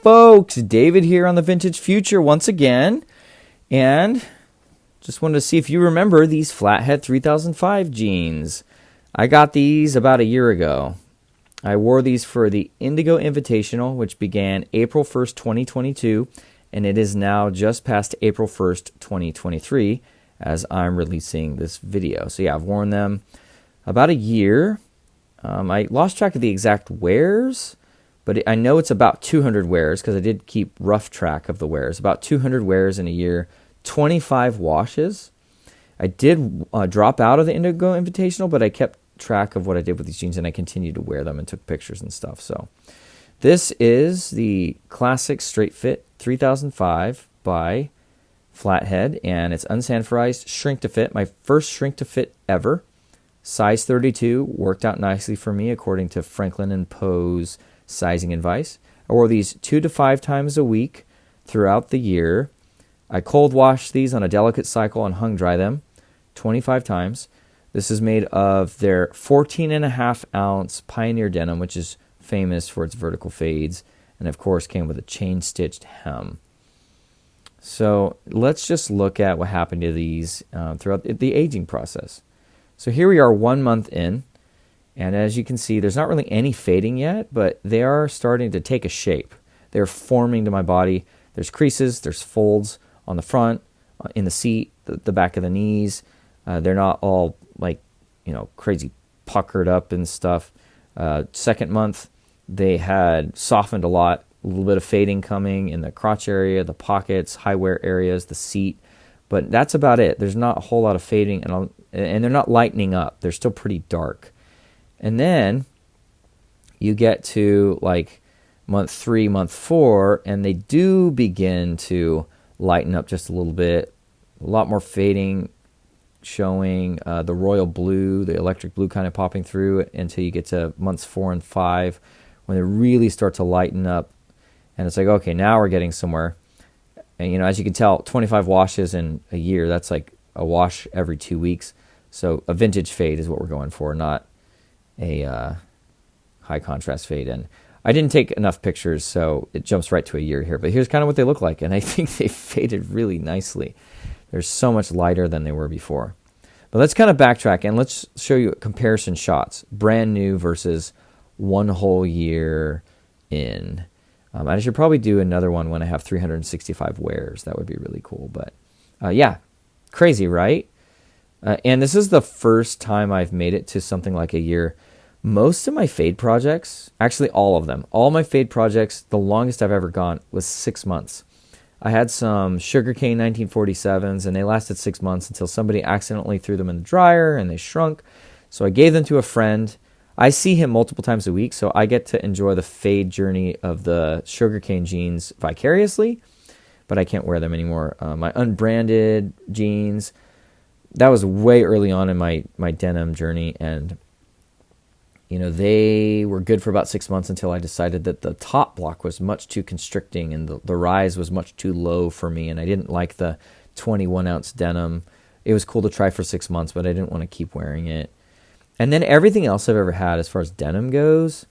folks, David here on the Vintage Future once again, and just wanted to see if you remember these Flathead 3005 jeans. I got these about a year ago. I wore these for the Indigo Invitational, which began April 1st, 2022, and it is now just past April 1st, 2023, as I'm releasing this video. So yeah, I've worn them about a year. I lost track of the exact wears, but I know it's about 200 wears because I did keep rough track of the wears. About 200 wears in a year, 25 washes. I did drop out of the Indigo Invitational, but I kept track of what I did with these jeans, and I continued to wear them and took pictures and stuff. So this is the classic straight fit 3005 by Flathead, and it's Unsanforized shrink to fit. My first shrink to fit ever. Size 32 worked out nicely for me according to Franklin and Poe's sizing advice. I wore these 2 to 5 times a week throughout the year. I cold washed these on a delicate cycle and hung dry them 25 times. This is made of their 14.5 ounce Pioneer denim, which is famous for its vertical fades, and of course came with a chain stitched hem. So let's just look at what happened to these throughout the aging process. So here we are 1 month in, and as you can see, there's not really any fading yet, but they are starting to take a shape. They're forming to my body. There's creases, there's folds on the front, in the seat, the back of the knees. They're not all like, crazy puckered up and stuff. Second month, they had softened a lot. A little bit of fading coming in the crotch area, the pockets, high wear areas, the seat. But that's about it. There's not a whole lot of fading, and they're not lightening up. They're still pretty dark. And then you get to like month 3, month 4, and they do begin to lighten up just a little bit. A lot more fading showing, the royal blue, the electric blue kind of popping through until you get to months 4 and 5 when they really start to lighten up. And it's like, okay, now we're getting somewhere. And, as you can tell, 25 washes in a year, that's like a wash every 2 weeks. So a vintage fade is what we're going for, not a high contrast fade. And I didn't take enough pictures, so it jumps right to a year here. But here's kind of what they look like, and I think they faded really nicely. They're so much lighter than they were before. But let's kind of backtrack, and let's show you comparison shots. Brand new versus 1 whole year in. I should probably do another one when I have 365 wears. That would be really cool. But yeah, crazy, right? And this is the first time I've made it to something like a year. Most of my fade projects, actually all of them, all my fade projects, the longest I've ever gone was 6 months. I had some sugarcane 1947s, and they lasted 6 months until somebody accidentally threw them in the dryer and they shrunk. So I gave them to a friend. I see him multiple times a week, so I get to enjoy the fade journey of the sugarcane jeans vicariously, but I can't wear them anymore. My unbranded jeans, that was way early on in my denim journey, and they were good for about 6 months until I decided that the top block was much too constricting and the rise was much too low for me, and I didn't like the 21 ounce denim. It was cool to try for 6 months, but I didn't want to keep wearing it. And then everything else I've ever had as far as denim goes,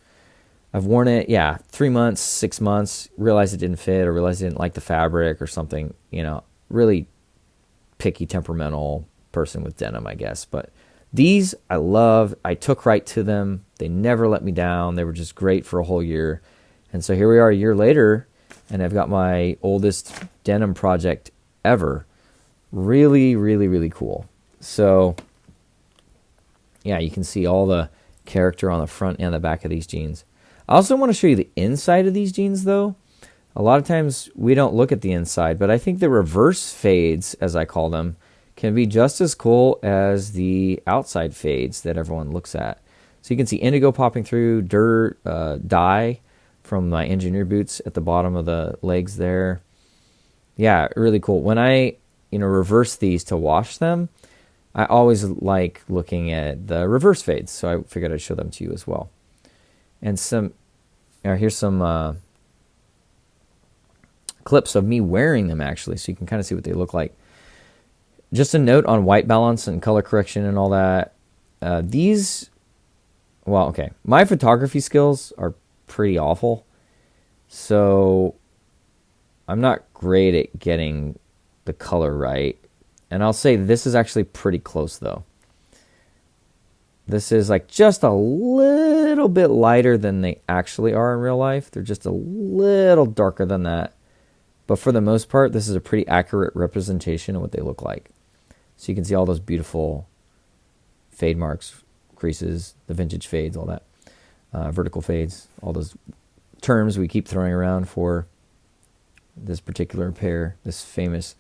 I've worn it, 3 months, 6 months, realized it didn't fit or realized I didn't like the fabric or something, really picky, temperamental person with denim, I guess. But these I love. I took right to them. They never let me down. They were just great for a whole year. And so here we are a year later, and I've got my oldest denim project ever. Really, really, really cool. So yeah, you can see all the character on the front and the back of these jeans. I also want to show you the inside of these jeans, though. A lot of times we don't look at the inside, but I think the reverse fades, as I call them, can be just as cool as the outside fades that everyone looks at. So you can see indigo popping through, dirt, dye from my engineer boots at the bottom of the legs there. Yeah, really cool. When I reverse these to wash them, I always like looking at the reverse fades, so I figured I'd show them to you as well. And here's some clips of me wearing them, actually, so you can kind of see what they look like. Just a note on white balance and color correction and all that. My photography skills are pretty awful. So I'm not great at getting the color right. And I'll say this is actually pretty close though. This is like just a little bit lighter than they actually are in real life. They're just a little darker than that. But for the most part, this is a pretty accurate representation of what they look like. So you can see all those beautiful fade marks, creases, the vintage fades, all that. Vertical fades, all those terms we keep throwing around for this particular pair, this famous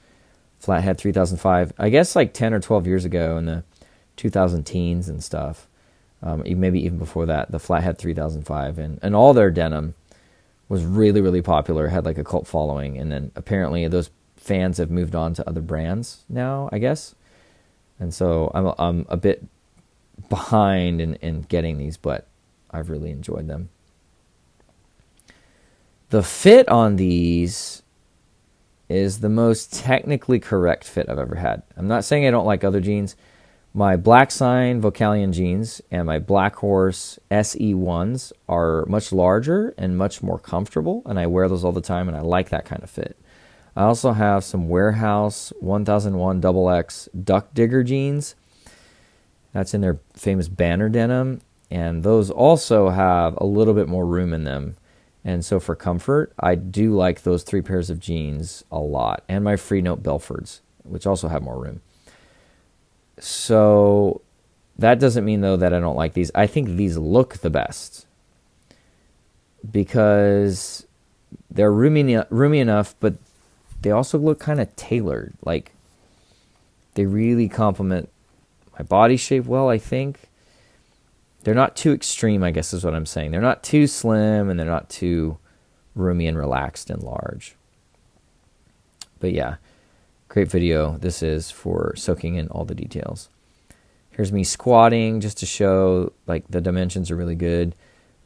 Flathead 3005. I guess like 10 or 12 years ago in the 2000 teens and stuff, maybe even before that, the Flathead 3005 and all their denim was really, really popular, had like a cult following. And then apparently those fans have moved on to other brands now, I guess. And so I'm a bit behind in getting these, but I've really enjoyed them. The fit on these is the most technically correct fit I've ever had. I'm not saying I don't like other jeans. My Black Sign Vocalion jeans and my Black Horse SE1s are much larger and much more comfortable, and I wear those all the time, and I like that kind of fit. I also have some Warehouse 1001 XX Duck Digger jeans. That's in their famous banner denim, and those also have a little bit more room in them. And so for comfort, I do like those 3 pairs of jeans a lot, and my Free Note Belfords, which also have more room. So that doesn't mean, though, that I don't like these. I think these look the best because they're roomy enough, but they also look kind of tailored. Like they really complement my body shape well, I think. They're not too extreme, I guess is what I'm saying. They're not too slim, and they're not too roomy and relaxed and large. But yeah, great video this is for soaking in all the details. Here's me squatting just to show like the dimensions are really good.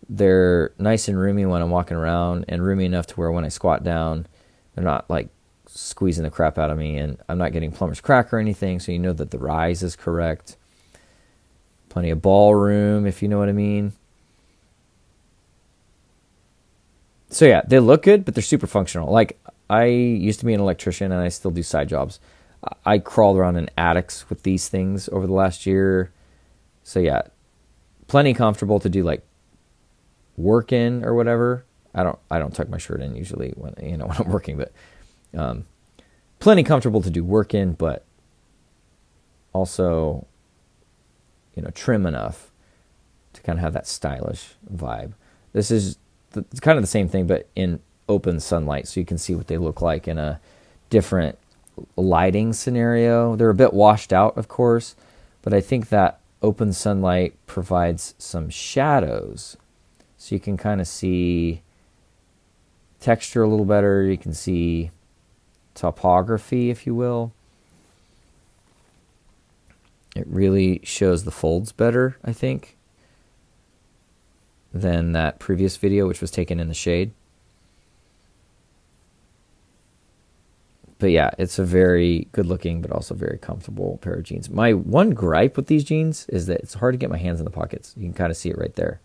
They're nice and roomy when I'm walking around, and roomy enough to where when I squat down, they're not like squeezing the crap out of me, and I'm not getting plumber's crack or anything, so you know that the rise is correct. Plenty of ballroom, if you know what I mean. So yeah, they look good, but they're super functional. Like, I used to be an electrician, and I still do side jobs. I crawled around in attics with these things over the last year. So yeah, plenty comfortable to do like work in or whatever. I don't tuck my shirt in usually when I'm working, but plenty comfortable to do work in, but also trim enough to kind of have that stylish vibe. This is it's kind of the same thing, but in open sunlight, so you can see what they look like in a different lighting scenario. They're a bit washed out, of course, but I think that open sunlight provides some shadows, so you can kind of see texture a little better. You can see topography, if you will. It really shows the folds better, I think, than that previous video, which was taken in the shade. But yeah, it's a very good looking, but also very comfortable pair of jeans. My one gripe with these jeans is that it's hard to get my hands in the pockets. You can kind of see it right there.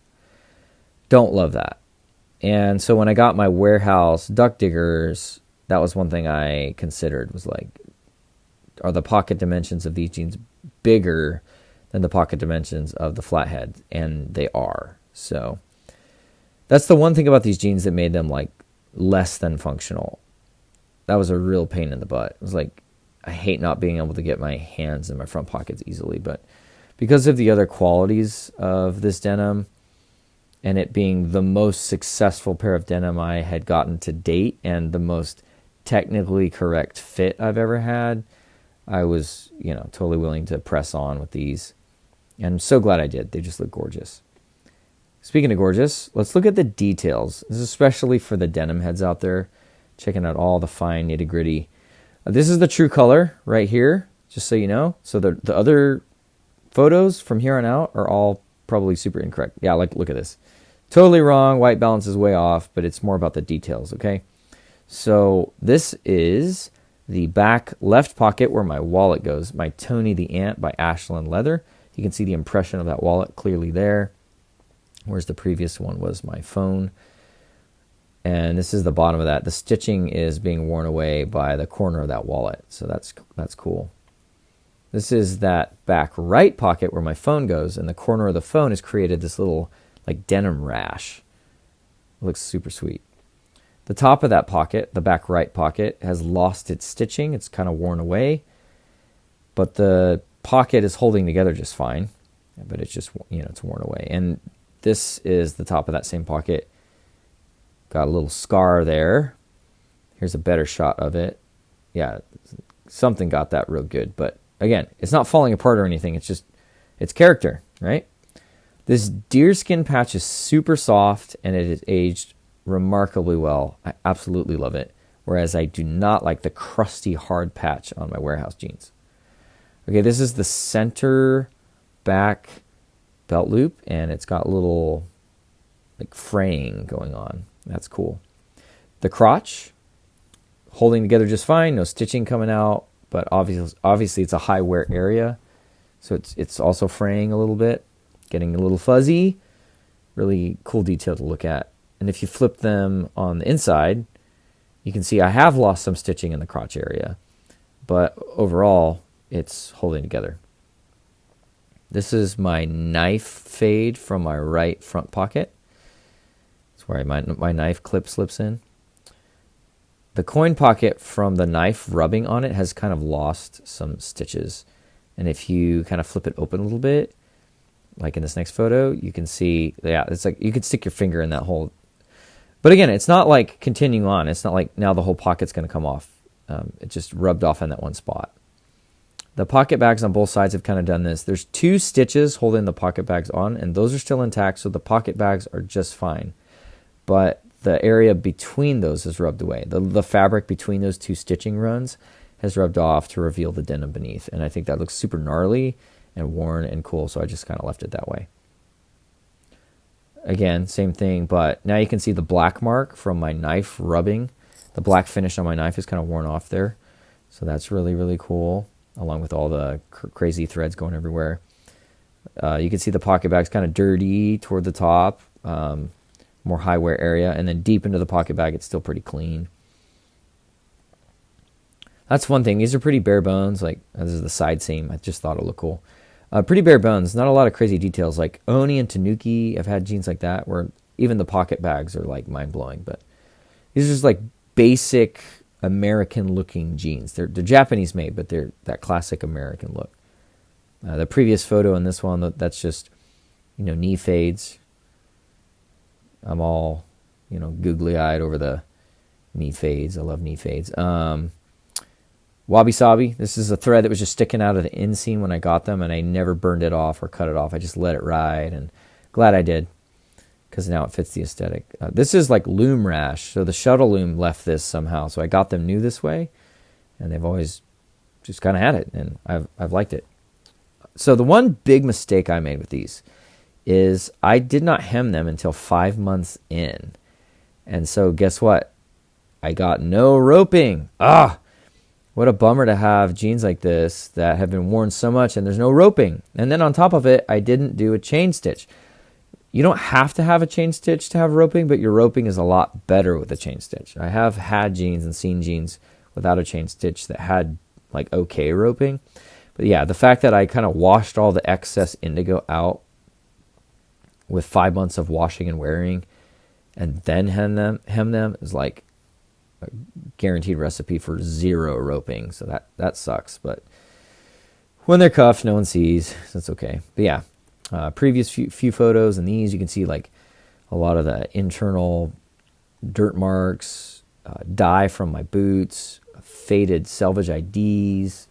Don't love that. And so when I got my Warehouse Duck Diggers, that was one thing I considered, was like, are the pocket dimensions of these jeans bigger than the pocket dimensions of the Flathead? And they are. So that's the one thing about these jeans that made them like less than functional. That was a real pain in the butt. It was like, I hate not being able to get my hands in my front pockets easily, but because of the other qualities of this denim and it being the most successful pair of denim I had gotten to date and the most technically correct fit I've ever had, I was, totally willing to press on with these. And I'm so glad I did. They just look gorgeous. Speaking of gorgeous, let's look at the details. This is especially for the denim heads out there, checking out all the fine nitty-gritty. This is the true color right here, just so you know. So the other photos from here on out are all probably super incorrect. Yeah, like, look at this. Totally wrong. White balance is way off, but it's more about the details, okay? So this is the back left pocket where my wallet goes. My Tony the Ant by Ashland Leather. You can see the impression of that wallet clearly there, whereas the previous one was my phone. And this is the bottom of that. The stitching is being worn away by the corner of that wallet. So that's cool. This is that back right pocket where my phone goes, and the corner of the phone has created this little like denim rash. It looks super sweet. The top of that pocket, the back right pocket, has lost its stitching. It's kind of worn away, but the pocket is holding together just fine. But it's just, it's worn away. And this is the top of that same pocket. Got a little scar there. Here's a better shot of it. Yeah, something got that real good. But again, it's not falling apart or anything. It's just, it's character, right? This deerskin patch is super soft and it is aged remarkably well. I absolutely love it. Whereas I do not like the crusty hard patch on my warehouse jeans. Okay, this is the center back belt loop, and it's got a little like fraying going on. That's cool. The crotch holding together just fine, no stitching coming out, but obviously it's a high wear area, so it's also fraying a little bit, getting a little fuzzy. Really cool detail to look at. And if you flip them on the inside, you can see I have lost some stitching in the crotch area, but overall it's holding together. This is my knife fade from my right front pocket. It's where my knife clip slips in. The coin pocket from the knife rubbing on it has kind of lost some stitches. And if you kind of flip it open a little bit, like in this next photo, you can see, it's like you could stick your finger in that hole. But again, it's not like continuing on. It's not like now the whole pocket's going to come off. It just rubbed off in that one spot. The pocket bags on both sides have kind of done this. There's 2 stitches holding the pocket bags on, and those are still intact, so the pocket bags are just fine. But the area between those has rubbed away. The fabric between those 2 stitching runs has rubbed off to reveal the denim beneath, and I think that looks super gnarly and worn and cool, so I just kind of left it that way. Again, same thing, but now you can see the black mark from my knife rubbing. The black finish on my knife is kind of worn off there, so that's really, really cool, along with all the crazy threads going everywhere. You can see the pocket bag's kind of dirty toward the top, more high wear area, and then deep into the pocket bag, it's still pretty clean. That's one thing. These are pretty bare bones. Like, this is the side seam. I just thought it looked cool. Pretty bare bones. Not a lot of crazy details. Like Oni and Tanuki, I've had jeans like that where even the pocket bags are like mind-blowing. But these are just like basic American-looking jeans. They're Japanese made, but they're that classic American look. The previous photo in this one, that's just, knee fades. I'm all, googly-eyed over the knee fades. I love knee fades. Wabi Sabi. This is a thread that was just sticking out of the inseam when I got them, and I never burned it off or cut it off. I just let it ride, and glad I did, because now it fits the aesthetic. This is like loom rash, so the shuttle loom left this somehow, so I got them new this way, and they've always just kind of had it, and I've liked it. So the one big mistake I made with these is I did not hem them until 5 months in, and so guess what? I got no roping. What a bummer to have jeans like this that have been worn so much and there's no roping. And then on top of it, I didn't do a chain stitch. You don't have to have a chain stitch to have roping, but your roping is a lot better with a chain stitch. I have had jeans and seen jeans without a chain stitch that had like okay roping. But yeah, the fact that I kind of washed all the excess indigo out with 5 months of washing and wearing and then hem them is like a guaranteed recipe for 0 roping, so that sucks. But when they're cuffed, no one sees, so it's okay. But yeah, previous few photos and these, you can see like a lot of the internal dirt marks, dye from my boots, faded Selvedge IDs.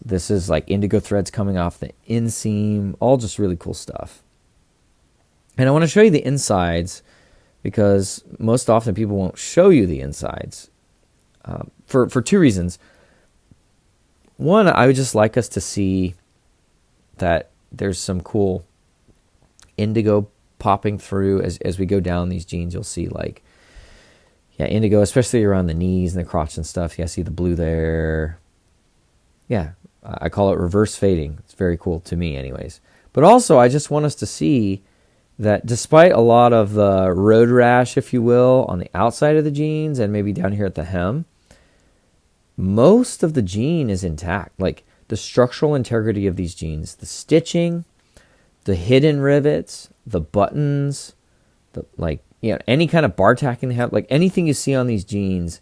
This is like indigo threads coming off the inseam, all just really cool stuff. And I want to show you the insides, because most often people won't show you the insides for 2 reasons. One, I would just like us to see that there's some cool indigo popping through as we go down these jeans. You'll see like, indigo, especially around the knees and the crotch and stuff. See the blue there. Yeah, I call it reverse fading. It's very cool to me anyways. But also, I just want us to see that despite a lot of the road rash, if you will, on the outside of the jeans and maybe down here at the hem, most of the jean is intact. Like the structural integrity of these jeans, the stitching, the hidden rivets, the buttons, any kind of bar tacking they have, like anything you see on these jeans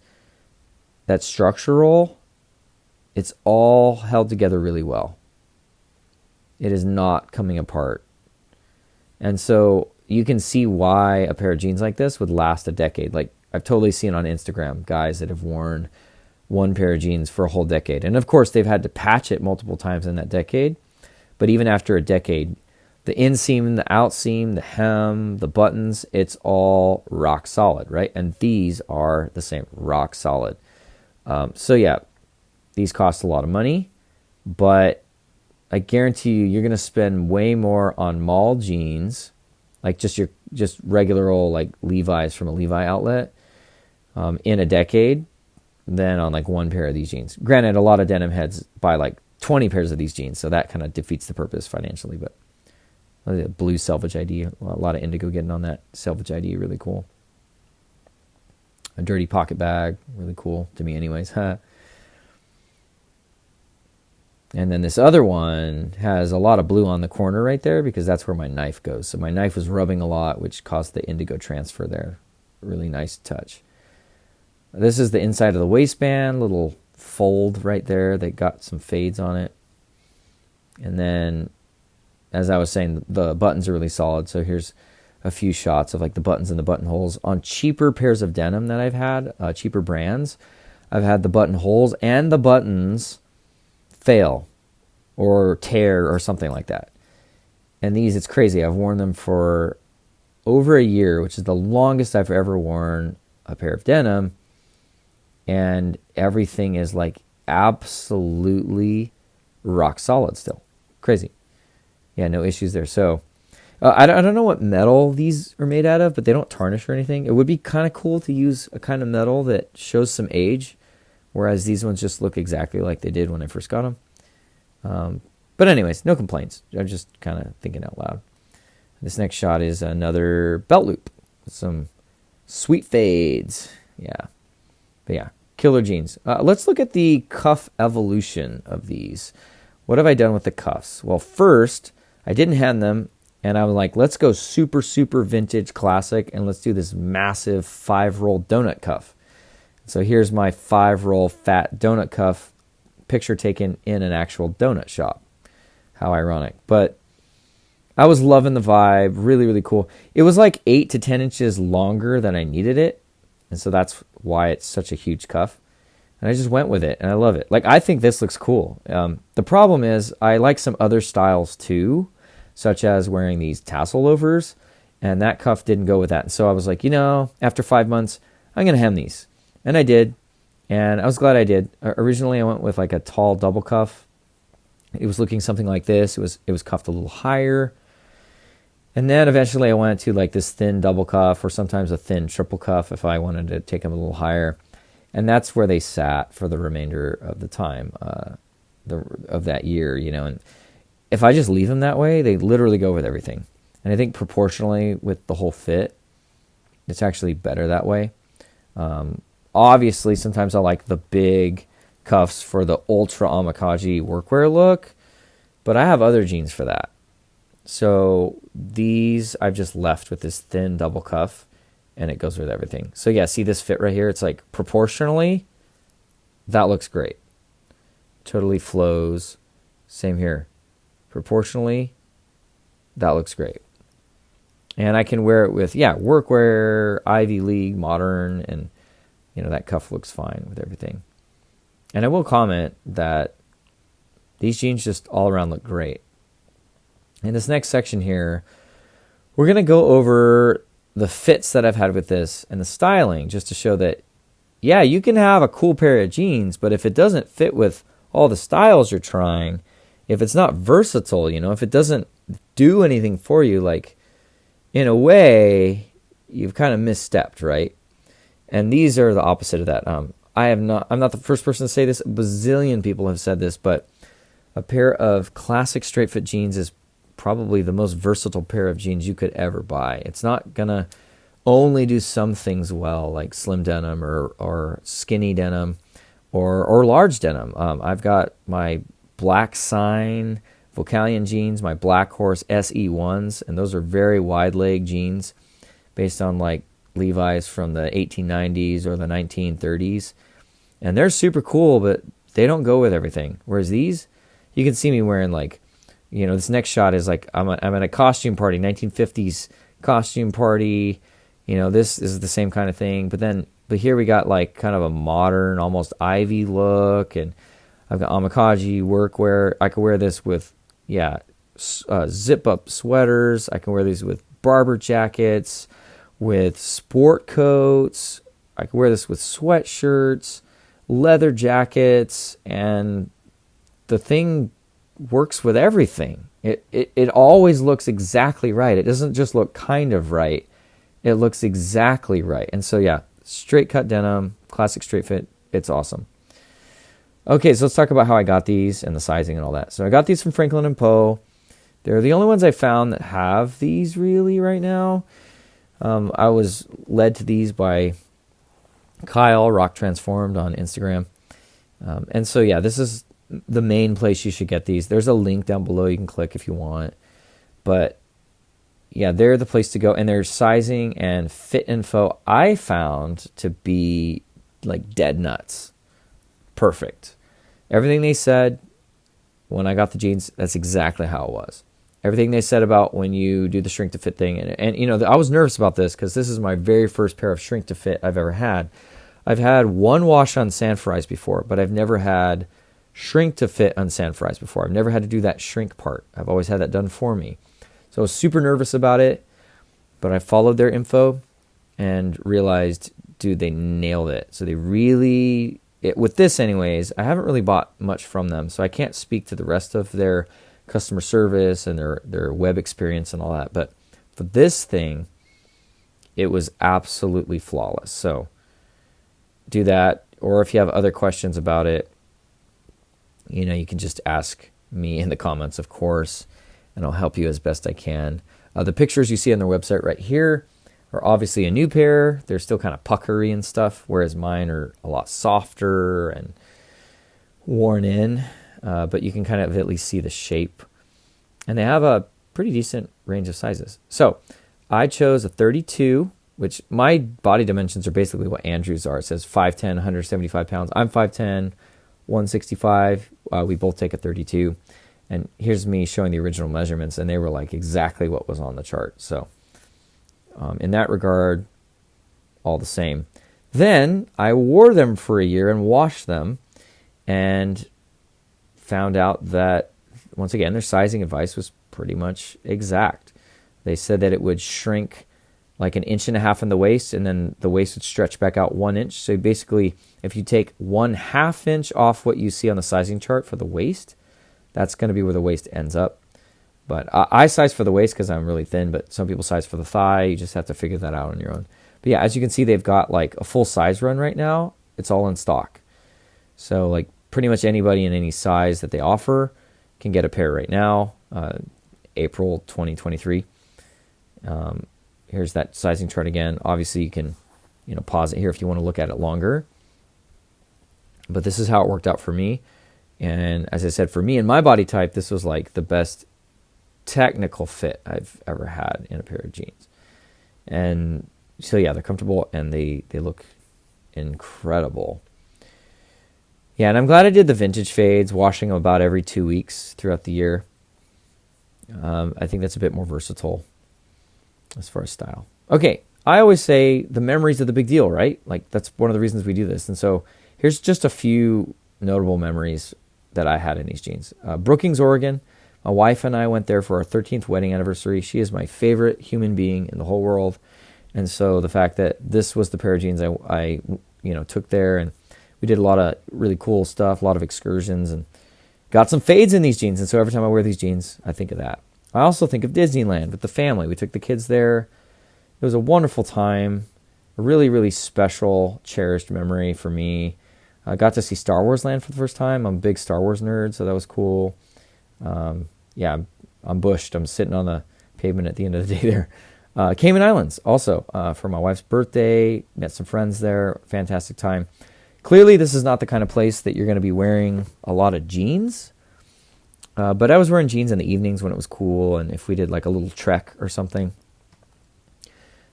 that's structural, it's all held together really well. It is not coming apart. And so you can see why a pair of jeans like this would last a decade. Like I've totally seen on Instagram guys that have worn one pair of jeans for a whole decade. And of course they've had to patch it multiple times in that decade. But even after a decade, the inseam, the outseam, the hem, the buttons, it's all rock solid, right? And these are the same, rock solid. So yeah, these cost a lot of money, but I guarantee you're going to spend way more on mall jeans, like just regular old like Levi's from a Levi outlet, in a decade, than on like one pair of these jeans. Granted, a lot of denim heads buy like 20 pairs of these jeans, so that kind of defeats the purpose financially. But blue Selvedge ID, a lot of indigo getting on that Selvedge ID, really cool. A dirty pocket bag, really cool to me, anyways. And then this other one has a lot of blue on the corner right there because that's where my knife goes. So my knife was rubbing a lot, which caused the indigo transfer there. Really nice touch. This is the inside of the waistband, little fold right there. They got some fades on it. And then, as I was saying, the buttons are really solid. So here's a few shots of like the buttons and the buttonholes. On cheaper pairs of denim that I've had, cheaper brands, I've had the buttonholes and the buttons fail or tear or something like that. And these, it's crazy. I've worn them for over a year, which is the longest I've ever worn a pair of denim. And everything is like absolutely rock solid still. Crazy. Yeah, no issues there. So I don't know what metal these are made out of, but they don't tarnish or anything. It would be kind of cool to use a kind of metal that shows some age, whereas these ones just look exactly like they did when I first got them. But anyways, no complaints. I'm just kind of thinking out loud. This next shot is another belt loop with some sweet fades. Yeah. But yeah, killer jeans. Let's look at the cuff evolution of these. What have I done with the cuffs? Well, first, I didn't hand them, and I was like, let's go super, super vintage classic, and let's do this massive 5-roll donut cuff. So here's my 5-roll fat donut cuff, picture taken in an actual donut shop. How ironic. But I was loving the vibe. Really, really cool. It was like 8 to 10 inches longer than I needed it. And so that's why it's such a huge cuff. And I just went with it, and I love it. Like, I think this looks cool. The problem is I like some other styles too, such as wearing these tassel loafers, and that cuff didn't go with that. And so I was like, after 5 months, I'm going to hem these. And I did, and I was glad I did. Originally, I went with like a tall double cuff. It was looking something like this. It was cuffed a little higher. And then eventually I went to like this thin double cuff or sometimes a thin triple cuff if I wanted to take them a little higher. And that's where they sat for the remainder of the time of that year, And if I just leave them that way, they literally go with everything. And I think proportionally with the whole fit, it's actually better that way. Obviously, sometimes I like the big cuffs for the ultra omikaji workwear look, but I have other jeans for that. So these I've just left with this thin double cuff, and it goes with everything. So yeah, see this fit right here? It's like proportionally, that looks great. Totally flows. Same here. Proportionally, that looks great. And I can wear it with, workwear, Ivy League, modern, and that cuff looks fine with everything. And I will comment that these jeans just all around look great. In this next section here, we're going to go over the fits that I've had with this and the styling, just to show that, you can have a cool pair of jeans, but if it doesn't fit with all the styles you're trying, if it's not versatile, if it doesn't do anything for you, like, in a way, you've kind of misstepped, right? And these are the opposite of that. I'm not the first person to say this. A bazillion people have said this, but a pair of classic straight fit jeans is probably the most versatile pair of jeans you could ever buy. It's not going to only do some things well, like slim denim or skinny denim or large denim. I've got my Black Sign Vocalion jeans, my Black Horse SE1s, and those are very wide leg jeans based on like Levi's from the 1890s or the 1930s. And they're super cool, but they don't go with everything. Whereas these, you can see me wearing like, this next shot is like I'm at a costume party, 1950s costume party. This is the same kind of thing. But here we got like kind of a modern, almost Ivy look, and I've got Amikaji workwear. I can wear this with zip up sweaters. I can wear these with barber jackets, with sport coats. I can wear this with sweatshirts, leather jackets, and the thing works with everything. It always looks exactly right. It doesn't just look kind of right. It looks exactly right. And so straight cut denim, classic straight fit. It's awesome. Okay, so let's talk about how I got these and the sizing and all that. So I got these from Franklin & Poe. They're the only ones I found that have these really right now. I was led to these by Kyle, Rock Transformed on Instagram. And so, this is the main place you should get these. There's a link down below you can click if you want. But, they're the place to go. And their sizing and fit info I found to be like dead nuts. Perfect. Everything they said when I got the jeans, that's exactly how it was. Everything they said about when you do the shrink to fit thing. And I was nervous about this because this is my very first pair of shrink to fit I've ever had. I've had one wash Unsanforized before, but I've never had shrink to fit Unsanforized before. I've never had to do that shrink part. I've always had that done for me. So I was super nervous about it, but I followed their info and realized, dude, they nailed it. So they really, with this anyways, I haven't really bought much from them, so I can't speak to the rest of their customer service and their web experience and all that. But for this thing, it was absolutely flawless. So do that. Or if you have other questions about it, you can just ask me in the comments, of course, and I'll help you as best I can. The pictures you see on their website right here are obviously a new pair. They're still kind of puckery and stuff, whereas mine are a lot softer and worn in. But you can kind of at least see the shape. And they have a pretty decent range of sizes. So I chose a 32, which my body dimensions are basically what Andrew's are. It says 5'10", 175 pounds. I'm 5'10", 165. We both take a 32. And here's me showing the original measurements, and they were like exactly what was on the chart. So in that regard, all the same. Then I wore them for a year and washed them and found out that, once again, their sizing advice was pretty much exact. They said that it would shrink like 1.5 inches in the waist, and then the waist would stretch back out 1 inch. So basically, if you take 1/2 inch off what you see on the sizing chart for the waist, that's going to be where the waist ends up. But I size for the waist because I'm really thin, but some people size for the thigh. You just have to figure that out on your own. But as you can see, they've got like a full size run right now. It's all in stock. So like pretty much anybody in any size that they offer can get a pair right now, April 2023. Here's that sizing chart again. Obviously, you can pause it here if you want to look at it longer. But this is how it worked out for me. And as I said, for me and my body type, this was like the best technical fit I've ever had in a pair of jeans. And so they're comfortable and they look incredible. Yeah, and I'm glad I did the vintage fades, washing them about every 2 weeks throughout the year. I think that's a bit more versatile as far as style. Okay, I always say the memories are the big deal, right? Like that's one of the reasons we do this. And so here's just a few notable memories that I had in these jeans. Brookings, Oregon. My wife and I went there for our 13th wedding anniversary. She is my favorite human being in the whole world. And so the fact that this was the pair of jeans I took there, and we did a lot of really cool stuff, a lot of excursions, and got some fades in these jeans. And so every time I wear these jeans, I think of that. I also think of Disneyland with the family. We took the kids there. It was a wonderful time, a really, really special, cherished memory for me. I got to see Star Wars Land for the first time. I'm a big Star Wars nerd, so that was cool. I'm bushed. I'm sitting on the pavement at the end of the day there. Cayman Islands, also, for my wife's birthday. Met some friends there. Fantastic time. Clearly, this is not the kind of place that you're going to be wearing a lot of jeans. But I was wearing jeans in the evenings when it was cool, and if we did like a little trek or something.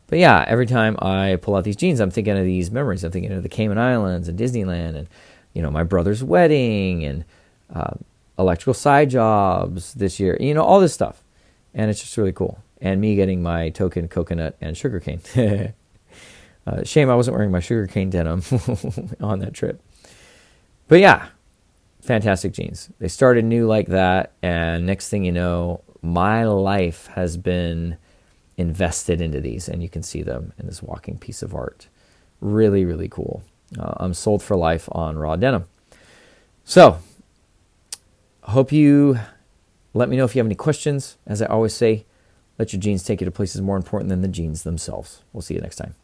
But yeah, every time I pull out these jeans, I'm thinking of these memories. I'm thinking of the Cayman Islands and Disneyland and, my brother's wedding and electrical side jobs this year, all this stuff. And it's just really cool. And me getting my token coconut and sugarcane. Shame I wasn't wearing my sugarcane denim on that trip. But yeah, fantastic jeans. They started new like that, and next thing you know, my life has been invested into these, and you can see them in this walking piece of art. Really, really cool. I'm sold for life on raw denim. So, I hope you let me know if you have any questions. As I always say, let your jeans take you to places more important than the jeans themselves. We'll see you next time.